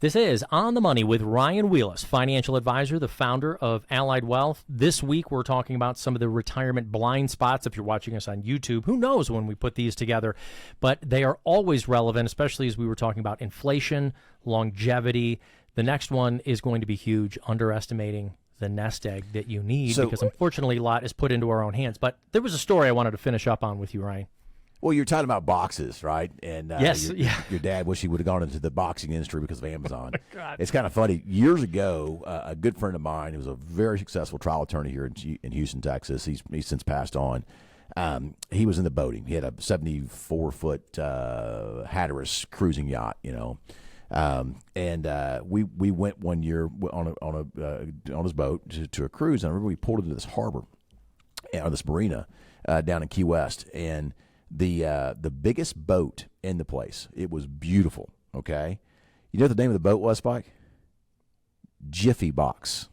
This is On the Money with Ryan Wheelis, financial advisor, the founder of Allied Wealth. This week, we're talking about some of the retirement blind spots. If you're watching us on YouTube, who knows when we put these together, but they are always relevant, especially as we were talking about inflation, longevity. The next one is going to be huge, underestimating the nest egg that you need, because unfortunately a lot is put into our own hands. But there was a story I wanted to finish up on with you, Ryan. Well, you're talking about boxes, right? And yes, your dad wish he would have gone into the boxing industry because of Amazon. Oh, it's kind of funny. Years ago, a good friend of mine, who was a very successful trial attorney here in Houston, Texas, he's since passed on. He was in the boating. He had a 74-foot Hatteras cruising yacht, and we went one year on his boat to a cruise. And I remember we pulled into this harbor, or this marina down in Key West, and the biggest boat in the place. It was beautiful. Okay, you know what the name of the boat was, Spike? Jiffy Box.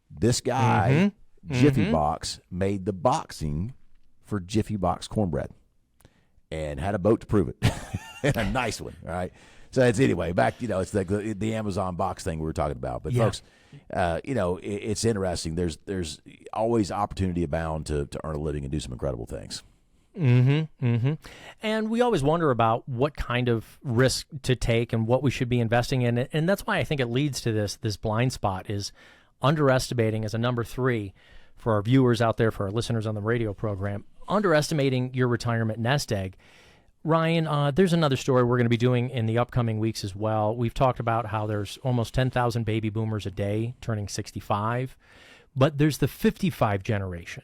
This guy, Jiffy Box, made the boxing for Jiffy Box cornbread, and had a boat to prove it, and a nice one. All right. So it's anyway back. It's like the Amazon box thing we were talking about. But folks, it's interesting. There's always opportunity abound to earn a living and do some incredible things. And we always wonder about what kind of risk to take and what we should be investing in. And that's why I think it leads to this blind spot is underestimating as a number 3 for our viewers out there, for our listeners on the radio program, underestimating your retirement nest egg. Ryan, there's another story we're going to be doing in the upcoming weeks as well. We've talked about how there's almost 10,000 baby boomers a day turning 65, but there's the 55 generation.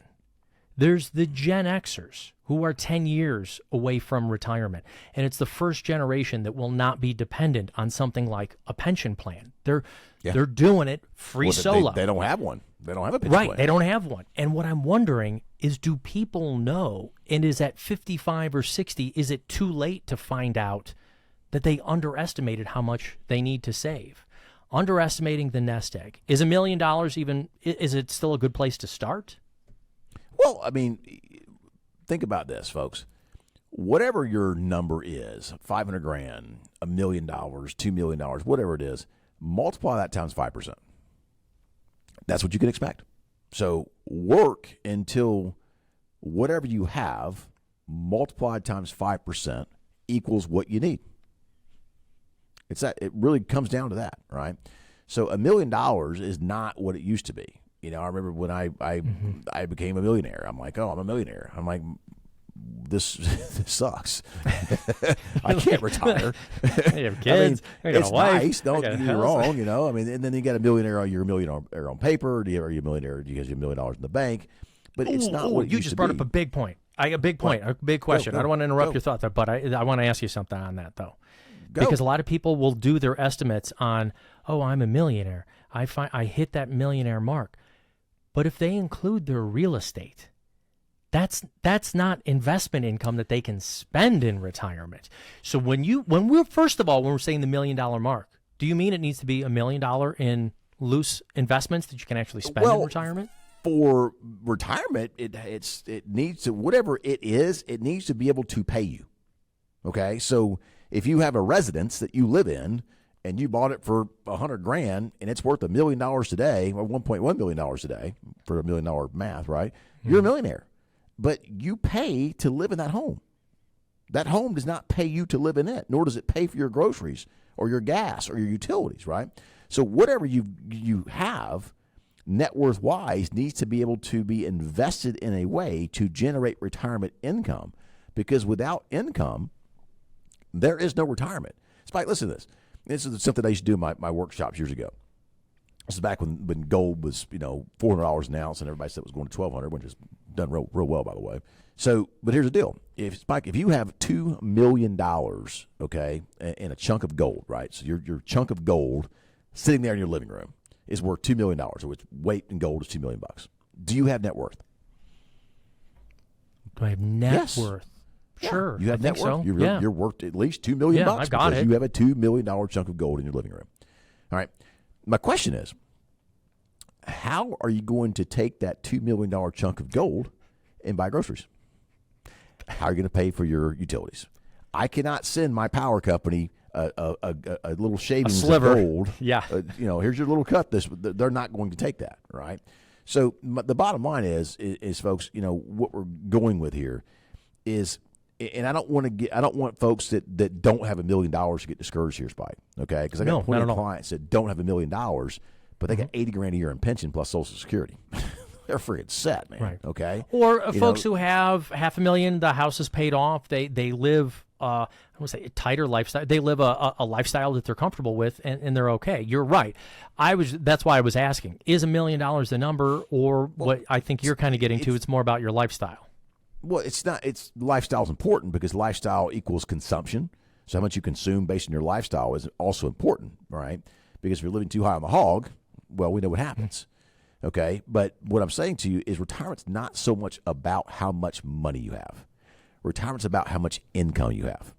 There's the Gen Xers who are 10 years away from retirement, and it's the first generation that will not be dependent on something like a pension plan. They're doing it free solo. They don't have one. They don't have a pension plan. Right, they don't have one. And what I'm wondering is, do people know, and is at 55 or 60, is it too late to find out that they underestimated how much they need to save? Underestimating the nest egg. Is $1 million even, is it still a good place to start? Well, I mean, think about this, folks. Whatever your number is, $500,000, $1 million, $2 million, whatever it is, multiply that times 5%. That's what you can expect. So work until whatever you have multiplied times 5% equals what you need. It's that. It really comes down to that, right? So $1 million is not what it used to be. I remember when I became a millionaire. I'm like, oh, I'm a millionaire. I'm like, this sucks. I can't retire. You have kids. It's nice. Don't get me wrong. And then you got a millionaire. You're a millionaire on paper. Are you a millionaire because you have $1 million in the bank? But it's not what it you used just to brought be. up a big point. A big question. I don't want to interrupt your thoughts, but I want to ask you something on that though, because a lot of people will do their estimates on, oh, I'm a millionaire. I hit that millionaire mark, but if they include their real estate, that's not investment income that they can spend in retirement. So when we're saying the $1 million mark, do you mean it needs to be $1 million in loose investments that you can actually spend in retirement? For retirement, it needs to, whatever it is, it needs to be able to pay you. Okay, so if you have a residence that you live in and you bought it for $100,000 and it's worth $1 million today, or $1.1 million today for $1 million math, right? You're a millionaire. But you pay to live in that home. That home does not pay you to live in it, nor does it pay for your groceries or your gas or your utilities, right? So whatever you have, net worth wise, needs to be able to be invested in a way to generate retirement income, because without income, there is no retirement. Spike, listen to this. This is something I used to do in my workshops years ago. This is back when gold was $400 an ounce, and everybody said it was going to $1,200, which is done real well, by the way. So, but here's the deal: if you have $2 million, okay, in a chunk of gold, right? So your chunk of gold sitting there in your living room is worth $2 million. So its weight in gold is $2 million. Do you have net worth? Do I have net worth? Yeah. Sure. You have net worth. So. You're worth at least $2 million. Yeah, I've got it. You have a $2 million chunk of gold in your living room. All right. My question is, how are you going to take that $2 million chunk of gold and buy groceries? How are you going to pay for your utilities? I cannot send my power company a little shavings sliver. of gold. Yeah. Here's your little cut. They're not going to take that, right? So the bottom line is folks, what we're going with here is, and I don't want folks that don't have $1 million to get discouraged here, Spike. Okay, because I got plenty of clients that don't have $1 million, but they got $80,000 a year in pension plus Social Security. They're freaking set, man. Right. Okay. Or folks who have $500,000, the house is paid off. They live I would say a tighter lifestyle. They live a lifestyle that they're comfortable with, and they're okay. You're right. That's why I was asking: is $1 million the number, or what I think you're kind of getting to? It's more about your lifestyle. Well, it's not. It's lifestyle is important because lifestyle equals consumption. So how much you consume based on your lifestyle is also important, right? Because if you're living too high on the hog, well, we know what happens. Okay, but what I'm saying to you is retirement's not so much about how much money you have. Retirement's about how much income you have.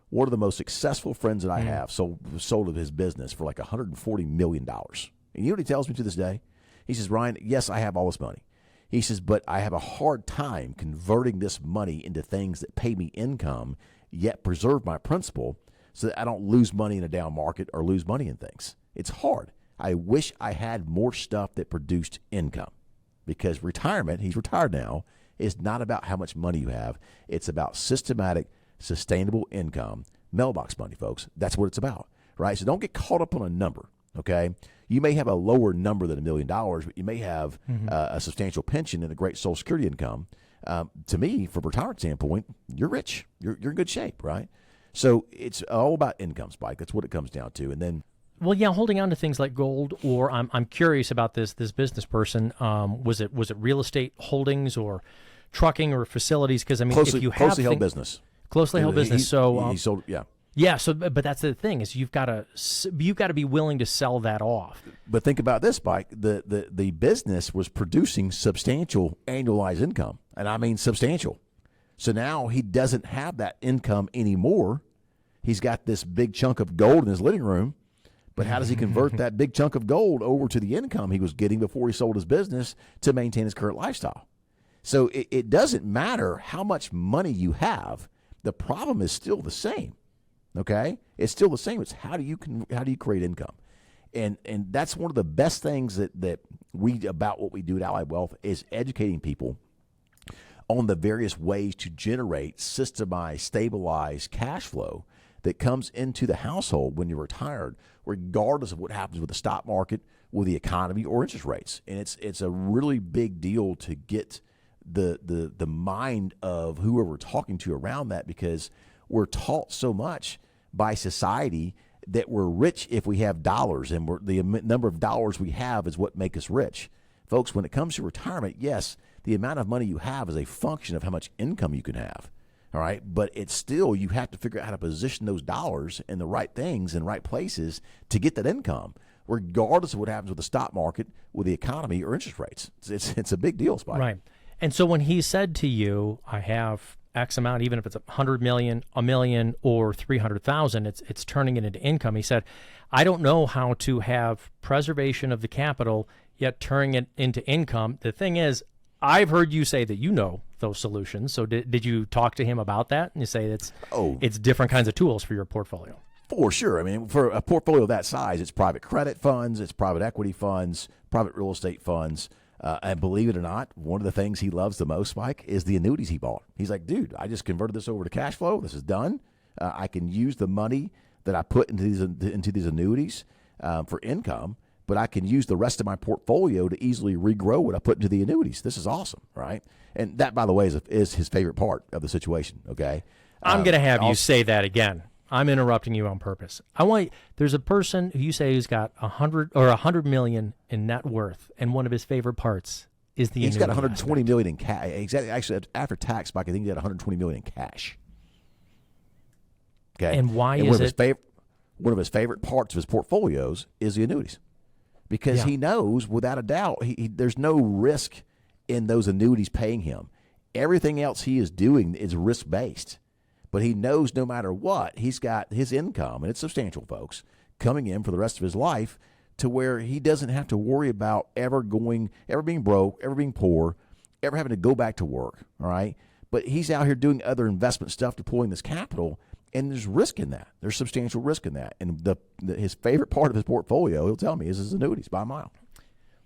One of the most successful friends that I have sold his business for like $140 million. And you know what he tells me to this day? He says, Ryan, yes, I have all this money. He says, but I have a hard time converting this money into things that pay me income, yet preserve my principal so that I don't lose money in a down market or lose money in things. It's hard. I wish I had more stuff that produced income, because retirement, he's retired now, is not about how much money you have. It's about systematic, sustainable income, mailbox money, folks. That's what it's about, right? So don't get caught up on a number, okay? You may have a lower number than $1 million, but you may have a substantial pension and a great Social Security income. To me, from a retirement standpoint, you're rich. You're in good shape, right? So it's all about income, Spike. That's what it comes down to. And then, well, yeah, holding on to things like gold, or I'm curious about this business person. Was it real estate holdings or trucking or facilities? Because I mean, if you have closely held business, so he sold, yeah. Yeah, so but that's the thing is you've got to be willing to sell that off. But think about this, Mike. The business was producing substantial annualized income, and I mean substantial. So now he doesn't have that income anymore. He's got this big chunk of gold in his living room, but how does he convert that big chunk of gold over to the income he was getting before he sold his business to maintain his current lifestyle? So it doesn't matter how much money you have. The problem is still the same. Okay, it's still the same. It's how do you create income, and that's one of the best things that we about what we do at Allied Wealth is educating people on the various ways to generate systemized, stabilized cash flow that comes into the household when you're retired, regardless of what happens with the stock market, with the economy, or interest rates. And it's a really big deal to get the mind of whoever we're talking to around that, because we're taught so much by society that we're rich if we have dollars, and the number of dollars we have is what make us rich. Folks, when it comes to retirement, yes, the amount of money you have is a function of how much income you can have. All right, but it's still, you have to figure out how to position those dollars in the right things in right places to get that income, regardless of what happens with the stock market, with the economy, or interest rates. It's a big deal, Spike. Right. And so when he said to you, I have X amount, even if it's $100 million, $1 million, or $300,000, it's turning it into income. He said, I don't know how to have preservation of the capital yet turning it into income. The thing is, I've heard you say that you know those solutions. So did you talk to him about that? And you say it's different kinds of tools for your portfolio. For sure. I mean, for a portfolio that size, it's private credit funds, it's private equity funds, private real estate funds. And believe it or not, one of the things he loves the most, Mike, is the annuities he bought. He's like, dude, I just converted this over to cash flow. This is done. I can use the money that I put into these annuities for income, but I can use the rest of my portfolio to easily regrow what I put into the annuities. This is awesome, right? And that, by the way, is his favorite part of the situation, okay? I'm going to have you say that again. I'm interrupting you on purpose. There's a person who you say who's got $100 million in net worth, and one of his favorite parts is the annuity. He's got $120 million in cash. Exactly. Actually, after tax, Mike, I think he got $120 million in cash. Okay. And why is it? One of his favorite parts of his portfolios is the annuities, because he knows without a doubt there's no risk in those annuities paying him. Everything else he is doing is risk based. But he knows no matter what, he's got his income, and it's substantial, folks, coming in for the rest of his life, to where he doesn't have to worry about ever being broke, ever being poor, ever having to go back to work, all right? But he's out here doing other investment stuff, deploying this capital, And there's risk in that. There's substantial risk in that. And his favorite part of his portfolio, he'll tell me, is his annuities by a mile.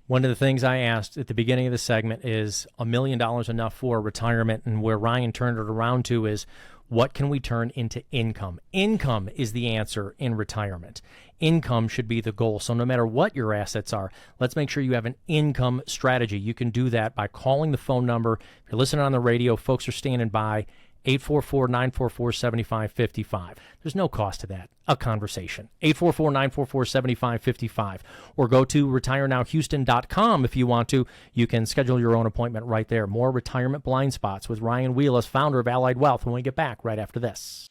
One of the things I asked at the beginning of the segment is $1 million enough for retirement? And where Ryan turned it around to is, what can we turn into income? Income is the answer in retirement. Income should be the goal. So no matter what your assets are, let's make sure you have an income strategy. You can do that by calling the phone number. If you're listening on the radio, folks are standing by, 844-944-7555. There's no cost to that. A conversation. 844-944-7555. Or go to retirenowhouston.com if you want to. You can schedule your own appointment right there. More retirement blind spots with Ryan Wheelis, founder of Allied Wealth, when we get back right after this.